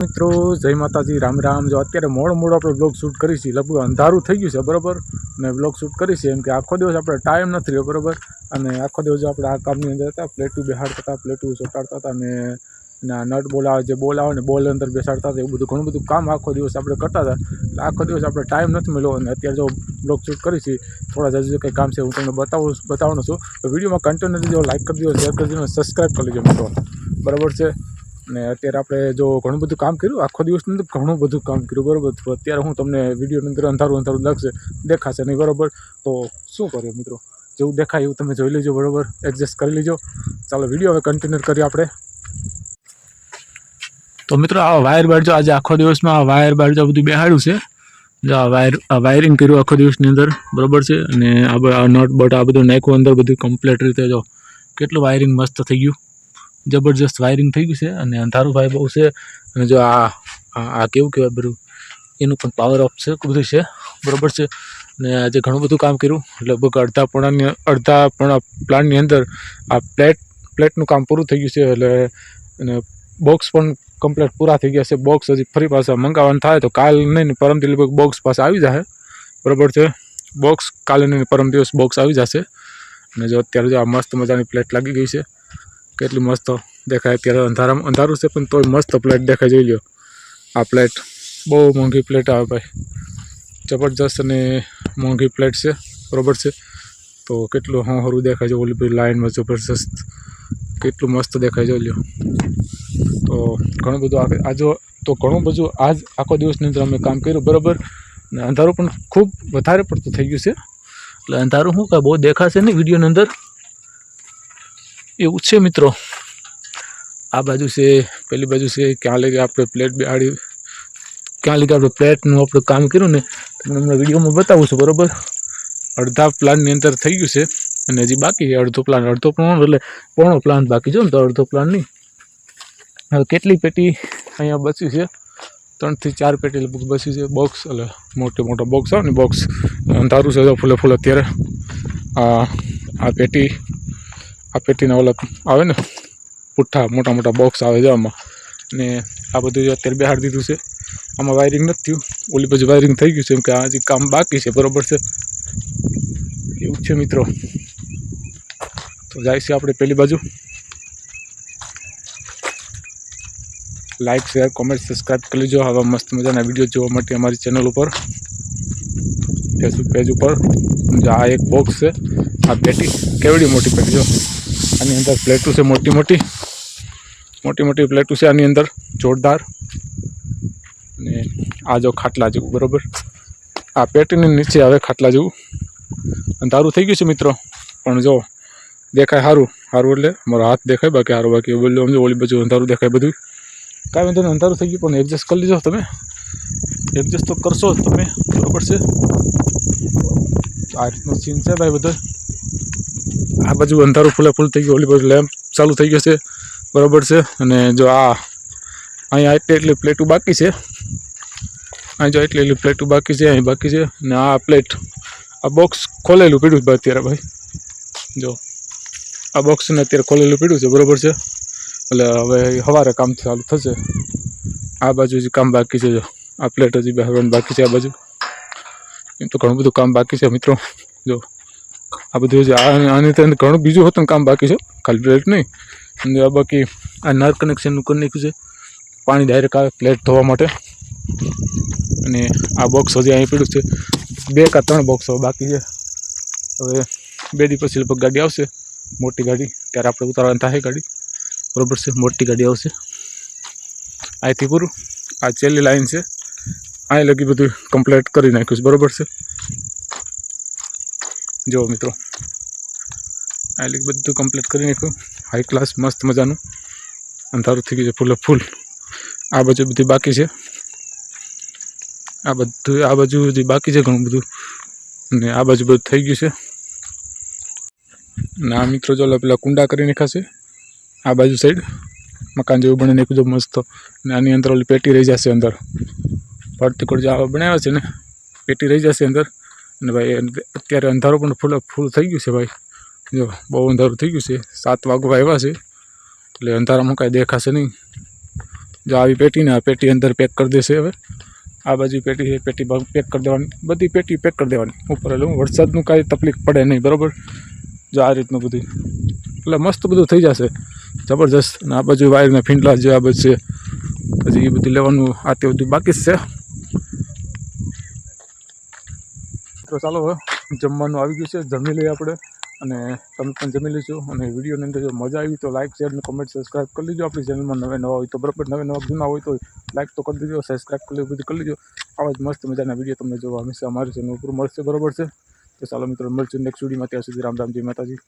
મિત્રો જય માતાજી રામ રામ। જો અત્યારે મોડ આપણે બ્લોગ શૂટ કરી છે, લગભગ અંધારું થઈ ગયું છે બરાબર, અને બ્લોગ શૂટ કરી છે એમ કે આખો દિવસ આપણે ટાઈમ નથી રહ્યો બરાબર, અને આખો દિવસ આપણે આ કામની અંદર હતા, પ્લેટું બેસાડતા હતા, પ્લેટું ચોટાડતા હતા, અને નટ બોલ આવે જે બોલ આવે ને બોલ અંદર બેસાડતા હતા, એવું બધું ઘણું બધું કામ આખો દિવસ આપણે કરતા હતા। એટલે આખો દિવસ આપણે ટાઈમ નથી મળ્યો, અને અત્યારે જો બ્લોગ શૂટ કરી છે, થોડા હજુ કંઈ કામ છે હું તમને બતાવવાનો છું। તો વિડીયોમાં કન્ટિન્યુ દીજો, લાઈક કરી દો, શેર કરી દો, સબસ્ક્રાઈબ કરી લેજો મિત્રો બરાબર છે। ને અત્યારે આપણે જો ઘણું બધું કામ કર્યું, આખો દિવસની અંદર ઘણું બધું કામ કર્યું બરાબર। તો અત્યારે હું તમને વિડીયોની અંદર અંધારું લાગશે, દેખાશે નહીં બરાબર, તો શું કર્યું મિત્રો, જેવું દેખાય એવું તમે જોઈ લેજો બરાબર, એડજસ્ટ કરી લેજો। ચાલો વિડીયો હવે કન્ટિન્યુ કરીએ આપણે। તો મિત્રો આ વાયર બાર જો આજે આખો દિવસમાં આ વાયર બાર જો બધું બેહાડ્યું છે, જો આ વાયરિંગ કર્યું આખો દિવસની અંદર બરાબર છે, અને આ નટ બટ આ બધું નાખ્યું અંદર, બધું કમ્પ્લીટ રીતે જો કેટલું વાયરિંગ મસ્ત થઈ ગયું, જબરજસ્ત વાયરિંગ થઈ ગયું છે, અને અંધારું ભાઈ બહુ છે। અને જો આ કેવું કહેવાય બધું, એનું પણ પાવર ઓફ છે બધું છે બરાબર છે। અને આજે ઘણું બધું કામ કર્યું, લગભગ અડધા પોણા પ્લાનની અંદર આ પ્લેટનું કામ પૂરું થઈ ગયું છે। એટલે અને બોક્સ પણ કમ્પ્લીટ પૂરા થઈ ગયા છે। બોક્સ હજી ફરી પાછા મંગાવવાનું થાય તો કાલ નહીં પરમથી લગભગ બોક્સ પાછા આવી જશે બરાબર છે। બોક્સ કાલે નહીં પરમ દિવસ બોક્સ આવી જશે। અને જો અત્યારે જો આ મસ્ત મજાની પ્લેટ લાગી ગઈ છે, કેટલી મસ્ત દેખાય, અત્યારે અંધારું છે પણ તોય મસ્ત પ્લેટ દેખાય, જોઈ લો આ પ્લેટ બહુ મોંઘી પ્લેટ આવે ભાઈ, જબરજસ્ત અને મોંઘી પ્લેટ છે બરાબર છે। તો કેટલું સારું દેખાય છે, ઓલી બધી લાઈનમાં જબરજસ્ત કેટલું મસ્ત દેખાય, જોઈ લો। તો ઘણું બધું ઘણું બધું આજ આખો દિવસની અંદર અમે કામ કર્યું બરાબર, અને અંધારું પણ ખૂબ વધારે પડતું થઈ ગયું છે, એટલે અંધારું શું કાંઈ બહુ દેખાશે નહીં વિડીયોની અંદર એવું છે મિત્રો। આ બાજુ છે, પેલી બાજુ છે, ક્યાં લઈ આપણે પ્લેટ બેહાડી, ક્યાં લઈ આપણે પ્લેટનું આપણે કામ કર્યું ને તમને હમણાં વિડીયોમાં બતાવું છું બરાબર। અડધા પ્લાનની અંદર થઈ ગયું છે, અને હજી બાકી છે અડધો પ્લાન એટલે પોણો પ્લાન બાકી છે ને, તો અડધો પ્લાન નહીં। હવે કેટલી પેટી અહીંયા બચી છે, 3 થી 4 પેટી લગભગ બચી છે, બોક્સ એટલે મોટા બોક્સ આવે ને બોક્સ, અંધારું છે ફૂલે અત્યારે આ પેટીના ઓલા આવે ને પુઠ્ઠા મોટા બોક્સ આવે છે આમાં, ને આ બધું અત્યારે બેહાડી દીધું છે। આમાં વાયરિંગ નથી થયું, ઓલી બાજુ વાયરિંગ થઈ ગયું છે, એમ કે હજી કામ બાકી છે બરાબર છે, એવું છે મિત્રો। તો જાય છે આપણે પેલી બાજુ, લાઈક શેર કોમેન્ટ સબસ્ક્રાઈબ કરી લેજો આવા મસ્ત મજાના વિડીયો જોવા માટે અમારી ચેનલ ઉપર, ફેસબુક પેજ ઉપર। આ એક બોક્સ છે, આ પેટી કેવડી મોટી પેટી જો, આની અંદર પ્લેટું છે મોટી મોટી પ્લેટું છે આની અંદર જોરદાર। અને આ જો ખાટલા જેવું બરાબર, આ પેટીની નીચે આવે ખાટલા જેવું, અંધારું થઈ ગયું છે મિત્રો, પણ જો દેખાય સારું એટલે મારો હાથ દેખાય, બાકી સારું બાકી બોલ્યો સમજો, ઓલી બાજુ અંધારું દેખાય બધું, કાંઈ વાંધો નહીં, અંધારું થઈ ગયું પણ એડજસ્ટ કરી લીધો તમે, એડજસ્ટ તો કરશો જ તમે બરાબર છે। આ રીતનો સીન છે ભાઈ બધો, આ બાજુ અંધારું ફૂલ થઈ ગયું, ઓલી બાજુ લેમ્પ ચાલુ થઈ ગયો છે બરાબર છે। અને જો અહીંયા એટલી પ્લેટો બાકી છે, અહીં જો એટલી પ્લેટો બાકી છે, અહીં બાકી છે, અને આ પ્લેટ આ બોક્સ ખોલેલું પીડ્યું છે અત્યારે ભાઈ, જો આ બોક્સને અત્યારે ખોલેલું પીડ્યું છે બરાબર છે, એટલે હવે સવારે કામ ચાલુ થશે। આ બાજુ હજી કામ બાકી છે, જો આ પ્લેટ હજી બેસવાનું બાકી છે, આ બાજુ એમ તો ઘણું બધું કામ બાકી છે મિત્રો, જો આ બધું હજી આની તો ઘણું બીજું હતું કામ બાકી છે, ખાલી પ્લેટ નહીં, અને આ બાકી આ નળ કનેક્શનનું કરી નાખ્યું છે, પાણી ડાયરેક્ટ આવે પ્લેટ ધોવા માટે। અને આ બોક્સ હજી અહીં પડ્યું છે, 2 કે 3 બોક્સ બાકી છે, હવે 2 દિવસ પછી લગભગ ગાડી આવશે, મોટી ગાડી, ત્યારે આપણે ઉતારવાની થાય ગાડી બરાબર છે, મોટી ગાડી આવશે। અહીંથી પૂરું આ છેલ્લી લાઈન છે, અહીં લગી બધું કમ્પ્લીટ કરી નાખ્યું છે બરાબર છે, જો મિત્રો અહીં લગી બધું કમ્પ્લીટ કરી નાખ્યું, હાઈ ક્લાસ મસ્ત મજાનું, અંધારું થઈ ગયું છે ફૂલ। આ બાજુ બધી બાકી છે, આ બાજુ હજી બાકી છે ઘણું બધું, અને આ બાજુ બધું થઈ ગયું છે। અને આ મિત્રો જો પેલા કુંડા કરી નાખાશે, આ બાજુ સાઈડ મકાન જેવું બની નાખ્યું છે મસ્ત, અને આની અંદર ઓલી પેટી રહી જશે, અંદર ભરતી કોડ જે બનાવ્યા છે ને પેટી રહી જશે અંદર। અને ભાઈ અત્યારે અંધારું પણ ફૂલ થઈ ગયું છે ભાઈ, જો બહુ અંધારું થઈ ગયું છે, 7 વાગવા આવ્યા છે, એટલે અંધારામાં કાંઈ દેખાશે નહીં, જો આવી પેટી ને આ પેટી અંદર પેક કરી દેશે હવે આ બાજુ પેટી છે પેટી પેક કરી દેવાની બધી પેટી પેક કરી દેવાની ઉપર એટલે વરસાદનું કાંઈ તકલીફ પડે નહીં બરાબર જો આ રીતનું બધું એટલે મસ્ત બધું થઈ જશે જબરજસ્ત અને આ બાજુ વાયરના ફીંડલા જે આ બધું છે પછી એ બધું લેવાનું આ તે બધું બાકી જ છે તો ચાલો હવે જમવાનું આવી ગયું છે જમી લઈએ આપણે અને તમે પણ જમી લેજો અને વિડીયોની અંદર જો મજા આવી તો લાઇક શેર અને કમેન્ટ સબસ્ક્રાઈબ કરી લેજો આપણી ચેનલમાં નવા હોય તો બરાબર નવા જૂના હોય તો લાઇક તો કરી દેજો સબસ્ક્રાઈબ કરી બધું કરી લેજો આવા જ મસ્ત મજાના વિડીયો તમને જોવા હંમેશા અમારી ચેનલ ઉપર મળશે બરાબર છે તો ચાલો મિત્રો મળશું નેક્સ્ટ વિડીયોમાં ત્યાં સુધી રામ રામ જય માતાજી